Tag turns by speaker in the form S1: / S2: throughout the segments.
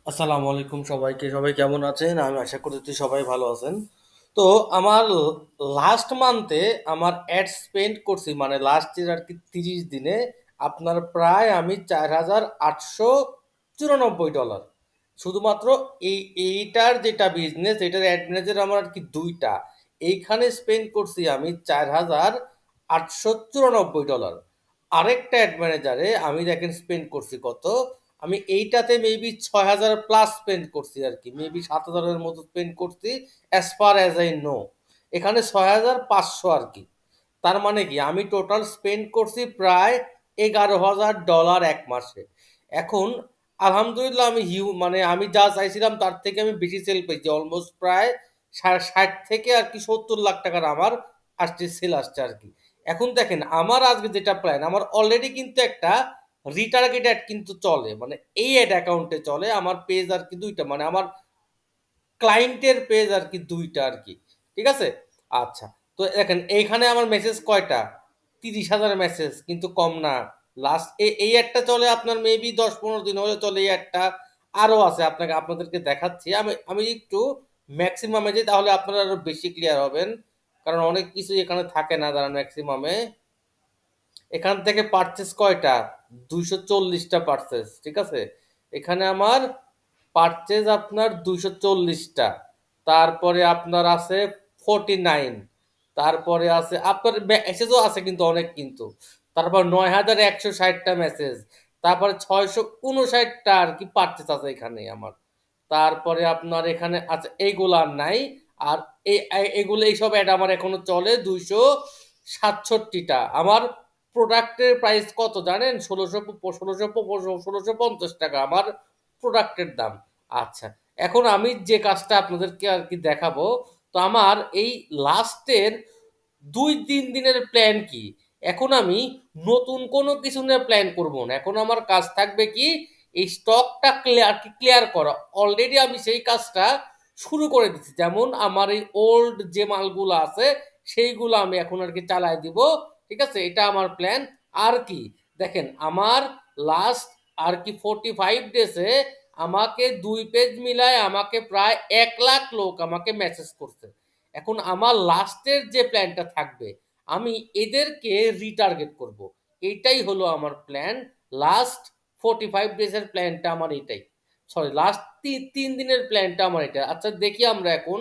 S1: আসসালামু আলাইকুম সবাইকে। সবাই কেমন আছেন? আমি আশা করছি সবাই ভালো আছেন। তো আমার লাস্ট মান্থে আমার অ্যাড স্পেন্ড করছি মানে লাস্ট ইয়ার আর কি 30 দিনে আপনার প্রায় আমি $4,894। শুধুমাত্র এইটার যেটা বিজনেস এটার অ্যাড ম্যানেজার আমার আর কি দুইটা। এইখানে স্পেন্ড করছি আমি $4,894। আরেকটা অ্যাড ম্যানেজারে আমি দেখেন স্পেন্ড করছি কত, আমি এইটাতে মেবি 6,000 প্লাস স্পেন্ড করছি আর কি, মেবি 7,000-এর মতো স্পেন্ড করছি as far as I know. এখানে 6,500 আর কি। তার মানে কি আমি টোটাল স্পেন্ড করছি প্রায় $11,000 এক মাসে। এখন আলহামদুলিল্লাহ আমি মানে আমি যা চাইছিলাম তার থেকে আমি বেশি সেল পেয়েছি, অলমোস্ট প্রায় 60 থেকে আর কি 70 লাখ টাকার আমার আসছে, সেল আসছে আর কি। এখন দেখেন আমার আজকে যেটা প্ল্যান, আমার অলরেডি কিন্তু একটা রিটার্গেট অ্যাড কিন্তু চলে, মানে এই অ্যাড অ্যাকাউন্টে চলে আমার পেজ আর কি দুইটা, মানে আমার ক্লায়েন্টের পেজ আর কি দুইটা আর কি। ঠিক আছে? আচ্ছা, তো দেখেন এইখানে আমার মেসেজ কয়টা, 30,000 মেসেজ, কিন্তু কম না। লাস্ট এই একটা চলে আপনার মেবি 10-15 দিন হলে চলে, এই একটা আরো আছে, আপনাদেরকে দেখাচ্ছি। আমি আমি একটু ম্যাক্সিমামে যাই, তাহলে আপনারা আরো বেশি ক্লিয়ার হবেন, কারণ অনেক কিছু এখানে থাকে না যারা ম্যাক্সিমামে। এখান থেকে পারচেস কয়টা, 240টা পারচেস। ঠিক আছে, এখানে আমার পারচেজ আপনার 240টা। তারপরে আপনার আছে 49। তারপরে আছে আপনার মেসেজও আছে কিন্তু অনেক কিন্তু। তারপর 9,160টা মেসেজ। তারপরে 659টা আর কি পারচেস আছে এখানে আমার। তারপরে আপনার এখানে আচ্ছা এইগুলো আর নাই। আর এগুলো এইসব অ্যাড আমার এখনো চলে 267টা। আমার প্রোডাক্টের প্রাইস কত জানেন? 1,650 টাকা আমার প্রোডাক্টের দাম। আচ্ছা, এখন আমি যে কাজটা আপনাদেরকে আর কি দেখাবো, তো আমার এই লাস্টের 2-3 দিনের প্ল্যান কি। এখন আমি নতুন কোনো কিছু নিয়ে প্ল্যান করব না, এখন আমার কাজ থাকবে কি, এই স্টকটা ক্লিয়ার করা। অলরেডি আমি সেই কাজটা শুরু করে দিচ্ছি, যেমন আমার এই ওল্ড যে মালগুলো আছে সেইগুলো আমি এখন আর কি চালাই দিব। ঠিক আছে, এটা আমার প্ল্যান। আর কি দেখেন, আমার লাস্ট আর কি 45 ডেজে আমাকে 2 পেজ মিলায় আমাকে প্রায় 1 লাখ লোক আমাকে মেসেজ করছে। এখন আমার লাস্টের যে প্ল্যানটা থাকবে, আমি এদেরকে রিটার্গেট করব। এটাই হলো আমার প্ল্যান। লাস্ট 45 ডেজের প্ল্যানটা আমার এটাই, সরি লাস্ট 3 দিনের প্ল্যানটা আমার এটা। আচ্ছা দেখি আমরা এখন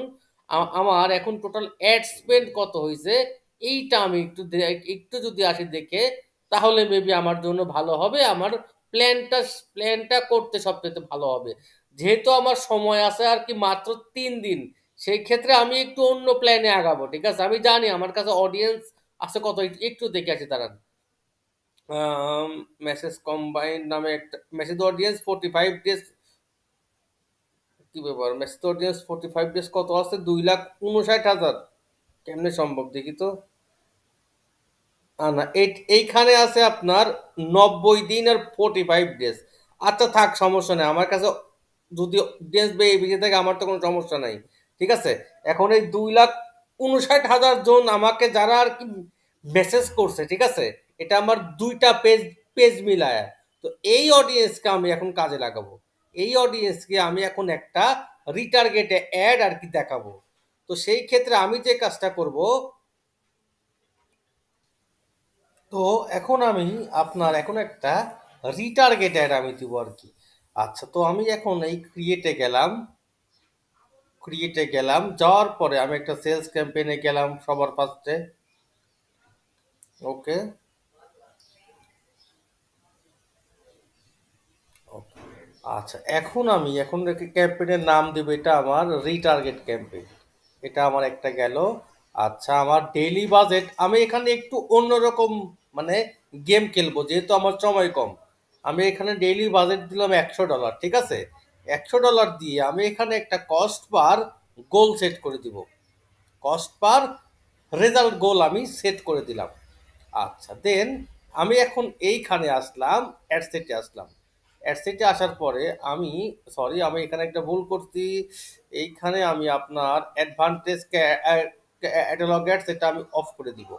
S1: আমার এখন টোটাল অ্যাড স্পেন্ড কত হয়েছে, এইটা আমি একটু যদি আসি দেখে, তাহলে মেবি আমার জন্য ভালো হবে, আমার প্ল্যানটা প্ল্যানটা করতে সবচেয়ে ভালো হবে। যেহেতু আমার সময় আছে আর কি মাত্র 3 দিন, সেই ক্ষেত্রে আমি একটু অন্য প্ল্যানে আগাবো। ঠিক আছে, আমি জানি আমার কাছে অডিয়েন্স আছে কত, একটু দেখে আসি দাঁড়ান। মেসেজ কম্বাইন্ড নামে একটা মেসেজ অডিয়েন্স 45 ডেজ। কি ব্যাপার, মেসেজ অডিয়েন্স 45 ডেজ কত আছে? 2,59,000। কেমনে সম্ভব দেখি তো। না, এইখানে আছে আপনার 90 দিন আর 45 ডেজ। আচ্ছা থাক, সমস্যা নেই আমার কাছে, যদি ডেজ বেশি থাকে আমার তো কোনো সমস্যা নাই। ঠিক আছে, এখন এই 2,59,000 জন আমাকে যারা আর কি মেসেজ করছে, ঠিক আছে, এটা আমার দুইটা পেজ পেজ মিলায়। তো এই অডিয়েন্সকে আমি এখন কাজে লাগাবো, এই অডিয়েন্সকে আমি এখন একটা রিটার্গেটে অ্যাড আর কি দেখাবো। তো সেই ক্ষেত্রে আমি যে কাজটা করব, তো এখন আমি আপনার এখন একটা রিটার্গেট অ্যাড আমি দিব আর কি। আচ্ছা, তো আমি এখন এই ক্রিয়েটে গেলাম, যাওয়ার পরে আমি একটা সেলস ক্যাম্পেইনে গেলাম সবার ফার্স্টে। ওকে, আচ্ছা এখন ক্যাম্পেইনের নাম দেবো, এটা আমার রিটার্গেট ক্যাম্পেইন। এটা আমার একটা গেল। আচ্ছা, আমার ডেইলি বাজেট আমি এখানে একটু অন্যরকম মানে গেম খেলবো, যেহেতু আমার সময় কম। আমি এখানে ডেইলি বাজেট দিলাম $100। ঠিক আছে, $100 দিয়ে আমি এখানে একটা কস্ট পার গোল সেট করে দিব, কস্ট পার রেজাল্ট গোল আমি সেট করে দিলাম। আচ্ছা দেন আমি এখন এইখানে আসলাম, অ্যাডসেটে আসলাম। অ্যাডসেটে আসার পরে আমি, সরি আমি এখানে একটা ভুল করছি। এইখানে আমি আপনার অ্যাডভান্টেজ ক্যাটালগ অ্যাড সেটা আমি অফ করে দিব।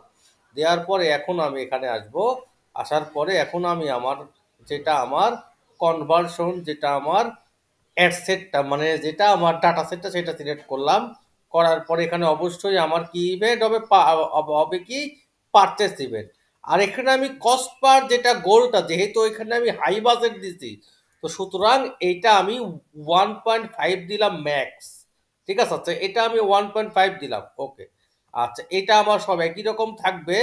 S1: দেওয়ার পরে এখন আমি এখানে আসব। আসার পরে এখন আমি আমার যেটা আমার কনভার্সন, যেটা আমার অ্যাড সেটটা মানে যেটা আমার ডাটা সেটটা সেটা সিলেক্ট করলাম, করার পরে এখানে অবশ্যই আমার কি ইভেন্ট হবে, হবে কি পারচেস ইভেন্ট। আর এখানে আমি কস্ট পার যেটা গোলটা, যেহেতু এখানে আমি হাই বাজেট দিছি, তো সুতরাং এইটা আমি 1.5 দিলাম ম্যাক্স। ঠিক আছে, আচ্ছা এটা আমি 1.5 দিলাম, ওকে। আচ্ছা এটা আমার সব একই রকম থাকবে।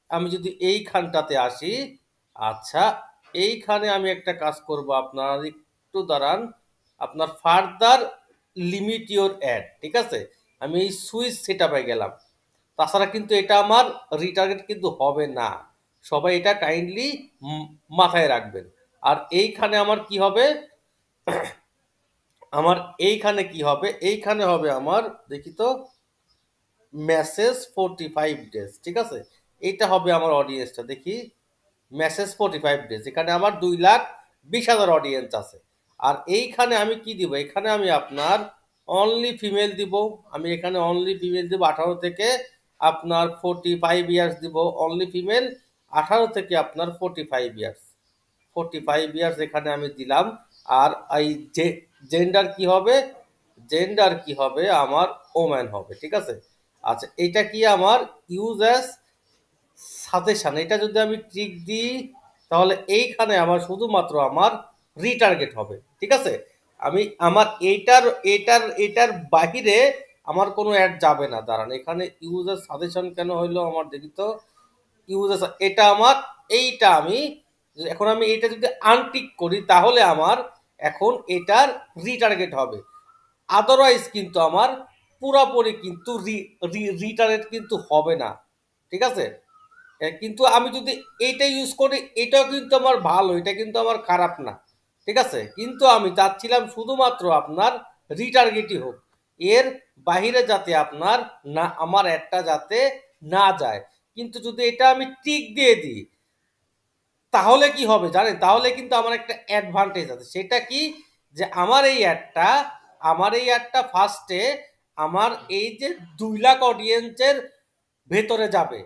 S1: আমি যদি এইখানটাতে আসি, আচ্ছা এইখানে আমি একটা কাজ করব, আপনার একটু দাঁড়ান, আপনার ফার্দার লিমিট ইওর অ্যাড, ঠিক আছে। আমি এই সুইচ সেটআপে গেলাম। তাছাড়া কিন্তু এটা আমার রিটার্গেট কিন্তু হবে না, সবাই এটা কাইন্ডলি মাথায় রাখবেন। আর এইখানে আমার কি হবে, আমার এইখানে কি হবে, এইখানে হবে আমার, দেখি তো, মেসেজ 45 ডেজ, ঠিক আছে। এইটা হবে আমার অডিয়েন্সটা, দেখি, মেসেজ 45 ডেজ, এখানে আমার 2,20,000 অডিয়েন্স আছে। আর এইখানে আমি কি দিব, এখানে আমি আপনার অনলি ফিমেল দিব। আমি এখানে অনলি ফিমেল দিব 18 থেকে আপনার 45 ইয়ার্স দিব, অনলি ফিমেল 18 থেকে আপনার 45 ইয়ার্স, 45 ইয়ার্স এখানে আমি দিলাম। আর এই যে জেন্ডার কি হবে, জেন্ডার কি হবে আমার ওম্যান হবে, ঠিক আছে। আচ্ছা এটা কি আমার ইউজ অ্যাজ সাজেশন, এটা যদি আমি টিক দিই, তাহলে এইখানে আমার শুধুমাত্র আমার রিটার্গেট হবে, ঠিক আছে। আমি আমার এটার বাহিরে আমার কোনো অ্যাড যাবে না। দাঁড়ান, এখানে ইউজার সাজেশন কেন হইলো আমার, দেখি তো, ইউজার, এটা আমার, এইটা আমি, এখন আমি এটা যদি আনটিক করি তাহলে আমার এখন এটার রিটার্গেট হবে। আদারওয়াইজ কিন্তু আমার পুরোপুরি কিন্তু রিটার্গেট কিন্তু হবে না, ঠিক আছে। কিন্তু আমি যদি এইটা ইউজ করি, এটাও কিন্তু আমার ভালো, এটা কিন্তু আমার খারাপ না, ঠিক আছে। কিন্তু আমি চাচ্ছিলাম শুধুমাত্র আপনার রিটার্গেটই হোক, এর বাহিরে যাতে আপনার না, আমার একটা যাতে না যায়। কিন্তু যদি এটা আমি টিক দিয়ে দিই, তাহলে কি হবে জানেন, তাহলে কিন্তু আমার একটা অ্যাডভান্টেজ আছে। সেটা কি, যে আমার এই অ্যাডটা ফার্স্টে আমার এই যে 2 লাখ অডিয়েন্সের ভেতরে যাবে।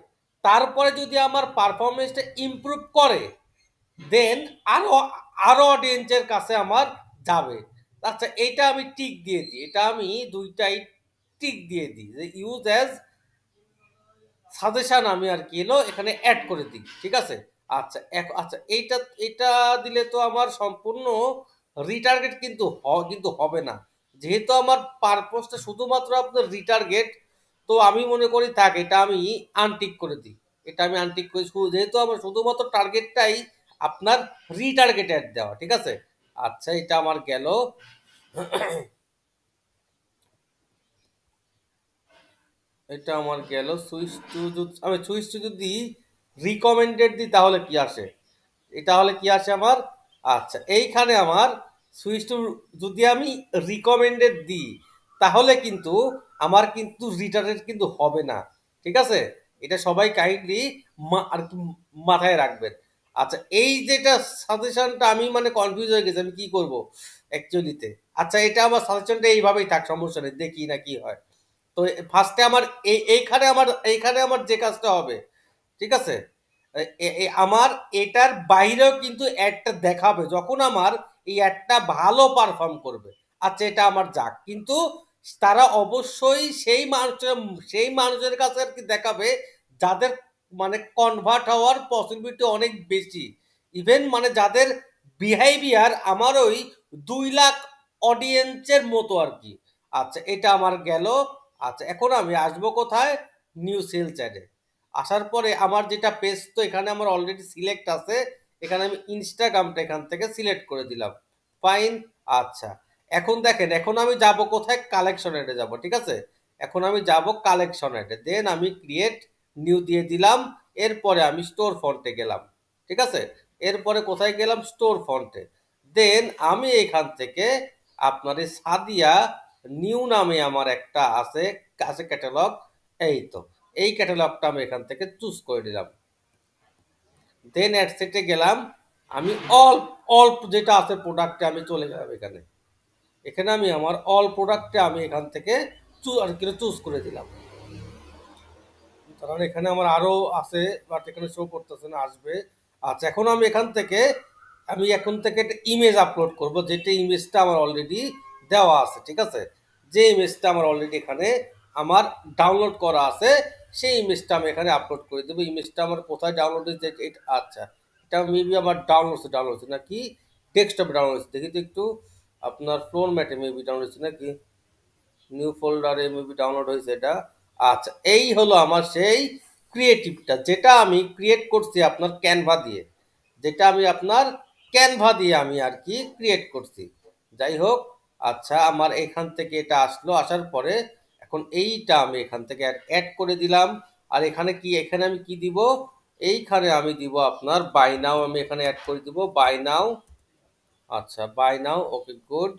S1: তারপরে যদি আমার পারফরমেন্সটা ইমপ্রুভ করে, দেন আরো আরো অডিয়েন্সের কাছে আমার যাবে। আচ্ছা এইটা আমি টিক দিয়ে দিই, এটা আমি দুইটাই টিক দিয়ে দিই, যে ইউজ অ্যাজ সাজেশন আমি আর কি এলো এখানে অ্যাড করে দিই, ঠিক আছে। আচ্ছা আচ্ছা এইটা, এটা দিলে তো আমার সম্পূর্ণ রিটার্গেট কিন্তু কিন্তু হবে না, যেহেতু আমার পারপোজটা শুধুমাত্র আপনার রিটার্গেট। তো আমি মনে করি থাক, এটা আমি আনটিক করে দিই, এটা আমি আনটিক করি, যেহেতু আমার শুধুমাত্র টার্গেটটাই আপনার রিটার্গেট অ্যাড দেওয়া, ঠিক আছে। আচ্ছা এটা আমার গেল। এটা আমার গেল সুইচ টু, আমি সুইচ টু যদি রিকমেন্ডেড দিই তাহলে কি আসে, এটা হলে কি আসে আমার, আচ্ছা এইখানে আমার সুইচ টু যদি আমি রিকমেন্ডেড দিই, তাহলে কিন্তু আমার কিন্তু রিটার্নের কিন্তু হবে না, ঠিক আছে। এটা সবাই কাইন্ডলি আর কি মাথায় রাখবেন। আচ্ছা এই যেটা সাজেশনটা আমি মানে কনফিউজ হয়ে গেছি, আমি কি করব অ্যাকচুয়ালিতে। আচ্ছা এটা আমার সাজেশনটা এইভাবেই থাক, সমস্যা নেই, দেখি না কি হয়। তো ফার্স্টে আমার এইখানে আমার যে কাজটা হবে, ঠিক আছে, আমার এটার বাইরেও কিন্তু অ্যাডটা দেখাবে যখন আমার এই অ্যাডটা ভালো পারফর্ম করবে। আচ্ছা এটা আমার যাক, কিন্তু তারা অবশ্যই সেই মানুষের কাছে আর কি দেখাবে যাদের মানে কনভার্ট হওয়ার পসিবিলিটি অনেক বেশি, ইভেন মানে যাদের বিহেভিয়ার আমার ওই 2 লাখ অডিয়েন্সের মতো আর কি। আচ্ছা এটা আমার গেল। আচ্ছা এখন আমি আসবো কোথায়, নিউ সেলস অ্যাডে। আসার পরে আমার যেটা পেজ, তো এখানে আমার অলরেডি সিলেক্ট আছে, এখানে আমি ইনস্টাগ্রামটা এখান থেকে সিলেক্ট করে দিলাম, ফাইন। আচ্ছা এখন দেখেন, এখন আমি যাব কোথায়, কালেকশন অ্যাডে যাব, ঠিক আছে। এখন আমি যাব কালেকশন অ্যাডে, দেন আমি ক্রিয়েট নিউ দিয়ে দিলাম। এরপরে আমি স্টোর ফন্টে গেলাম, ঠিক আছে। এরপরে কোথায় গেলাম, স্টোর ফন্টে। দেন আমি এখান থেকে আপনার এই সাদিয়া নিউ নামে আমার একটা আছে আছে ক্যাটালগ, এই তো এই ক্যাটালগটা আমি এখান থেকে চুজ করে দিলাম। দেন অ্যাডসেটে গেলাম, আমি অল যেটা আছে প্রোডাক্টে আমি চলে গেলাম এখানে। এখানে আমি আমার অল প্রোডাক্টে আমি এখান থেকে আর কি চুজ করে দিলাম। কারণ এখানে আমার আরো আছে, বাট এখানে শো করতেছে না, আসবে। আচ্ছা এখন আমি এখান থেকে আমি এখন থেকে একটা ইমেজ আপলোড করব, যেটা ইমেজটা আমার অলরেডি দেওয়া আছে, ঠিক আছে? যে ইমেজটা আমার অলরেডি এখানে আমার ডাউনলোড করা আছে, সেই ইমেজটা আমি এখানে আপলোড করে দেবো। ইমেজটা আমার কোথায় ডাউনলোড হয়েছে আচ্ছা, এটা মেবি আমার ডাউনলোড হচ্ছে নাকি ডেস্কটপে ডাউনলোড হচ্ছে, দেখি তো একটু। আপনার ফ্লোর ম্যাটে মেবি ডাউনলোড হচ্ছে নাকি নিউ ফোল্ডারে মেবি ডাউনলোড হয়েছে এটা। আচ্ছা, এই হলো আমার সেই ক্রিয়েটিভটা, যেটা আমি ক্রিয়েট করছি আপনার ক্যানভা দিয়ে, যেটা আমি আপনার ক্যানভা দিয়ে আমি আর কি ক্রিয়েট করছি। যাই হোক, আচ্ছা, আমার এখান থেকে এটা আসলো, আসার পরে এখন এইটা আমি এখান থেকে অ্যাড করে দিলাম। আর এখানে কি, এখানে আমি কি দিব, এইখানে আমি দিব আপনার বাই নাও, আমি এখানে অ্যাড করে দিব বাই নাও। আচ্ছা, bye now, okay good.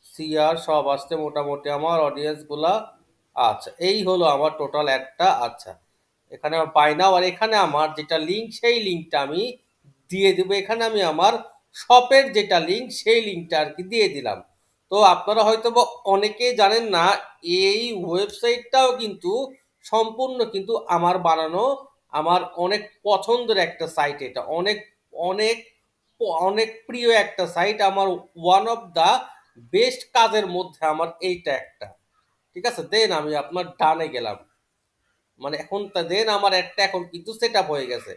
S1: CR সব আসছে মোটামুটি আমার অডিয়েন্স গুলা। আচ্ছা, এই হলো আমার টোটাল অ্যাডটা। আচ্ছা, এখানে আমার বাই নাও, আর এখানে আমার যেটা লিঙ্ক, সেই লিঙ্কটা আমি দিয়ে দেবো। এখানে আমি আমার শপের যেটা লিঙ্ক, সেই লিঙ্কটা আর কি দিয়ে দিলাম। তো আপনারা হয়তো বা অনেকেই জানেন না, এই ওয়েবসাইটটাও কিন্তু সম্পূর্ণ কিন্তু আমার বানানো, আমার অনেক পছন্দের একটা সাইট। এটা অনেক অনেক অনেক প্রিয় একটা সাইট আমার, ওয়ান অফ দা বেস্ট কাজের মধ্যে আমার এইটা একটা। ঠিক আছে, দেন আমি আপনার ডানে গেলাম, মানে এখন দেন আমার একটা এখন কিন্তু সেট আপ হয়ে গেছে।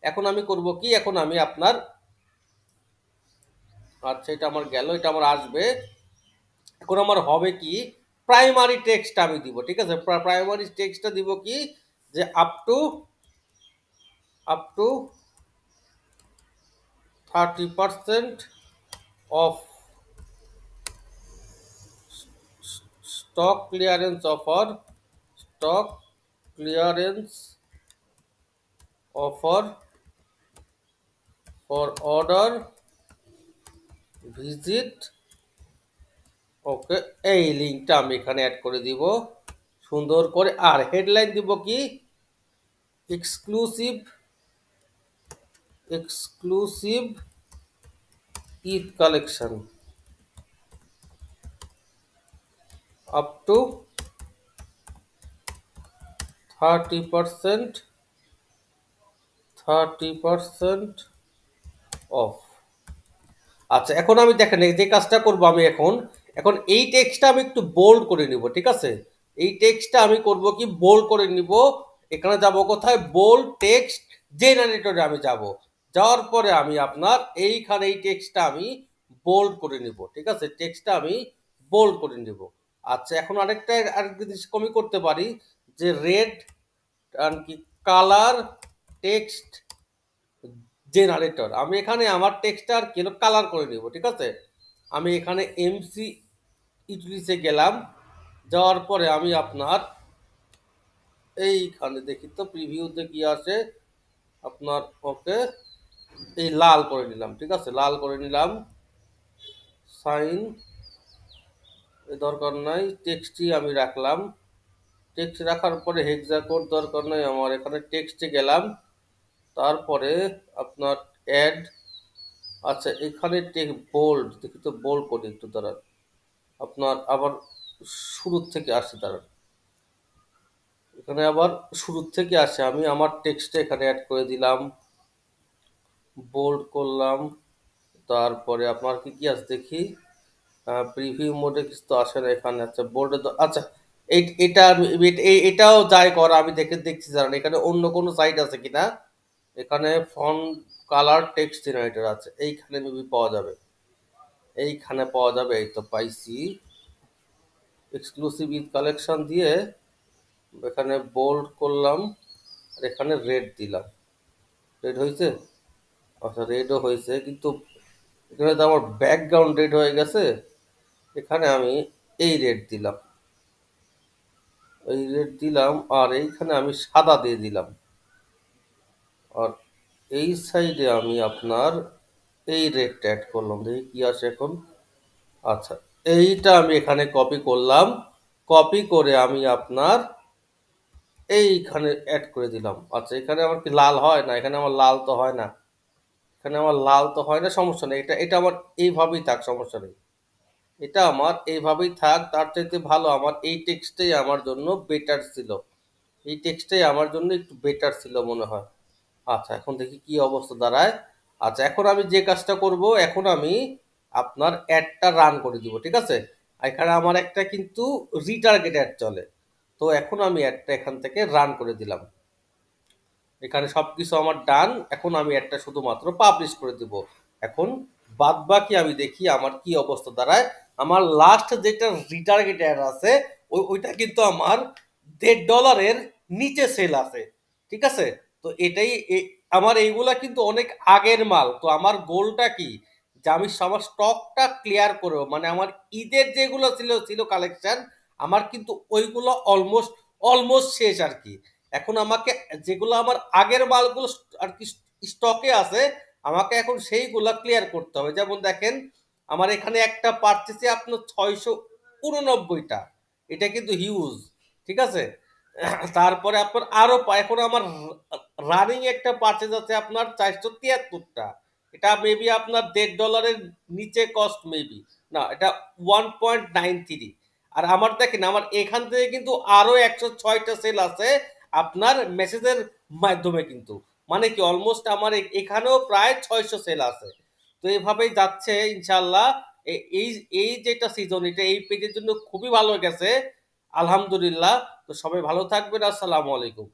S1: এখন আমি করব কি, এখন আমি আপনার, আচ্ছা এটা আমার গেল, এটা আমার আসবে। এখন আমার হবে কি, প্রাইমারি টেক্সট আমি দিব, ঠিক আছে? প্রাইমারি টেক্সটটা দিব কি, যে up to 30% off stock clearance offer, stock clearance offer for order visit. Okay, এই লিঙ্কটা আমি এখানে অ্যাড করে দিব সুন্দর করে। আর হেডলাইন দিব কি, exclusive exclusive Eid collection up to 30% 30% of. আচ্ছা, এখন আমি দেখেন যে কাজটা করব আমি এখন, এখন এই টেক্সটটা আমি একটু বোল্ড করে নিব, ঠিক আছে? এই টেক্সটটা আমি করব কি, বোল্ড করে নিব। এখানে যাব কোথায়, বোল্ড টেক্সট জেনারেটরে আমি যাব। যাওয়ার পরে আমি আপনার এইখানে এই টেক্সটটা আমি বোল্ড করে নিব, ঠিক আছে? টেক্সটটা আমি বোল্ড করে নিব। আচ্ছা, এখন আরেকটা জিনিস কমি করতে পারি, যে রেড আর কি কালার টেক্সট জেনারেটর, আমি এখানে আমার টেক্সটটা আর কি কালার করে নিব, ঠিক আছে? আমি এখানে এমসি ইউটিলিসে গেলাম, যাওয়ার পরে আমি আপনার এইখানে দেখি তো প্রিভিউতে কি আসে আপনার। ওকে, এই লাল করে নিলাম, ঠিক আছে? লাল করে নিলাম। সাইন দরকার নাই, টেক্সটই আমি রাখলাম। টেক্সট রাখার পরে হেক্সাকোড দরকার নাই আমার, এখানে টেক্সটে গেলাম। তারপরে আপনার অ্যাড, আচ্ছা এখানে বোল্ড, দেখি তো বোল্ড করি একটু দাঁড়ান, আপনার আবার শুরুর থেকে আসে দাঁড়ান, এখানে আবার শুরুর থেকে আসে। আমি আমার টেক্সটে এখানে অ্যাড করে দিলাম, বোল্ড করলাম। তারপরে আপনার কি কি আছে দেখি, প্রিভিউ মোডে কিছু তো আসে না এখানে। আচ্ছা, বোল্ডে তো আচ্ছা, এটাও যাই কর, আমি দেখছি জানেন এখানে অন্য কোনো সাইট আছে কিনা। এখানে ফন্ট কালার টেক্সট জেনারেটর আছে, এইখানে মেবি পাওয়া যাবে, এইখানে পাওয়া যাবে। এই তো পাইছি, এক্সক্লুসিভ ঈদ কালেকশন দিয়ে এখানে বোল্ড করলাম, আর এখানে রেড দিলাম। রেড হয়েছে? আচ্ছা, রেডও হয়েছে, কিন্তু এখানে তো আমার ব্যাকগ্রাউন্ড রেড হয়ে গেছে। এখানে আমি এই রেড দিলাম, এই রেড দিলাম, আর এইখানে আমি সাদা দিয়ে দিলাম। আর এই সাইডে আমি আপনার এই রেডটা অ্যাড করলাম, দেখি কি আসে এখন। আচ্ছা, এইটা আমি এখানে কপি করলাম, কপি করে আমি আপনার এইখানে অ্যাড করে দিলাম। আচ্ছা, এখানে আমার কি লাল হয় না? এখানে আমার লাল তো হয় না, এখানে আমার লাল তো হয় না, সমস্যা নেই। এটা এটা আমার এইভাবেই থাক, সমস্যা নেই। এটা আমার এইভাবেই থাক, তার চাইতে ভালো আমার এই টেক্সটাই আমার জন্য বেটার ছিল। এই টেক্সটাই আমার জন্য একটু বেটার ছিল মনে হয়। আচ্ছা, এখন দেখি কি অবস্থা দাঁড়ায়। আচ্ছা, এখন আমি যে কাজটা করব, এখন আমি আপনার অ্যাডটা রান করে দিব, ঠিক আছে? এখানে আমার একটা কিন্তু রিটার্গেট অ্যাড চলে। তো এখন আমি অ্যাডটা এখান থেকে রান করে দিলাম। এখানে সবকিছু আমার ডান। এখন আমি একটা শুধুমাত্র পাবলিশ করে দিব। এখন বাদ বাকি আমি দেখি আমার কি অবস্থা দাঁড়ায়। আমার লাস্ট যেটা রিটার্গেট অ্যাড আছে, ওইটা কিন্তু আমার $1.5 নিচে সেল আছে, ঠিক আছে? তো এটাই আমার এইগুলা কিন্তু অনেক আগের মাল। তো আমার গোলটা কি, যে আমি আমার স্টকটা ক্লিয়ার করবো, মানে আমার ঈদের যেগুলো ছিল ছিল কালেকশন, আমার কিন্তু ওইগুলো অলমোস্ট অলমোস্ট শেষ আর কি। এখন আমাকে যেগুলো আমার আগের মালগুলো আর কি স্টকে আছে, আমাকে এখন সেইগুলা ক্লিয়ার করতে হবে। যেমন দেখেন, আমার এখানে একটা পারচেসে আপনার 689টা, এটা কিন্তু হিউজ, ঠিক আছে? তারপরে আপনার আরো এখন আমার রানিং একটা পারচেজ আছে আপনার 473টা। এটা মেবি আপনার $1.5 নিচে কস্ট মেবি, না এটা 1.93। আর আমার দেখেন, আমার এখান থেকে কিন্তু আরো 106টা সেল আছে আপনার মেসেজের মাধ্যমে কিন্তু, মানে কি অলমোস্ট আমার এখানেও প্রায় 600 সেল আছে। তো এইভাবেই যাচ্ছে ইনশাল্লাহ। এই এই যেটা সিজন, এটা এই পেজের জন্য খুবই ভালো গেছে, আলহামদুলিল্লাহ। তো সবাই ভালো থাকবেন, আসসালামু আলাইকুম।